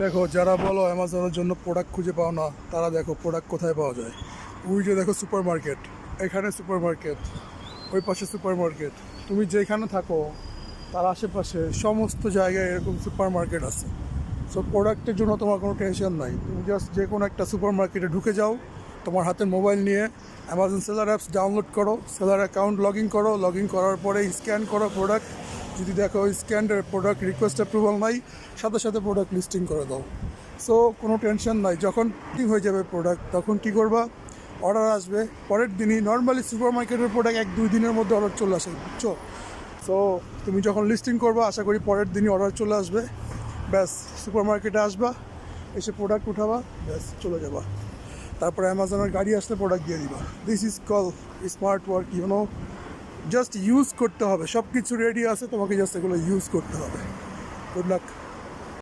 দেখো, যারা বলো অ্যামাজনের জন্য প্রোডাক্ট খুঁজে পাও না, তারা দেখো প্রোডাক্ট কোথায় পাওয়া যায়। ওই যে দেখো সুপার মার্কেট, এখানে সুপার মার্কেট, ওই পাশে সুপার মার্কেট। তুমি যেখানে থাকো তার আশেপাশে সমস্ত জায়গায় এরকম সুপার মার্কেট আছে। সো প্রোডাক্টের জন্য তোমার কোনো টেনশন নাই। তুমি জাস্ট যে কোনো একটা সুপার মার্কেটে ঢুকে যাও, তোমার হাতে মোবাইল নিয়ে অ্যামাজন সেলার অ্যাপস ডাউনলোড করো, সেলার অ্যাকাউন্ট লগ ইন করো, লগ ইন করার পরে স্ক্যান করো প্রোডাক্ট। যদি দেখো স্ক্যান্ডের প্রোডাক্ট রিকোয়েস্ট অ্যাপ্রুভাল নাই, সাথে সাথে প্রোডাক্ট লিস্টিং করে দাও। সো কোনো টেনশন নাই। যখন লিস্টিং হয়ে যাবে প্রোডাক্ট, তখন কী করবা, অর্ডার আসবে পরের দিনই। নর্মালি সুপার মার্কেটের প্রোডাক্ট 1-2 দিনের মধ্যে অর্ডার চলে আসে, বুঝছো? সো তুমি যখন লিস্টিং করবা, আশা করি পরের দিনই অর্ডার চলে আসবে। ব্যাস, সুপার মার্কেটে আসবা, এসে প্রোডাক্ট উঠাবা, ব্যাস চলে যাবা। তারপরে অ্যামাজনের গাড়ি আসলে প্রোডাক্ট দিয়ে দিবা। This is call smart work, you know. Just use করতে হবে, সব কিছু রেডি আছে, তোমাকে জাস্ট এগুলো ইউজ করতে হবে। Good luck.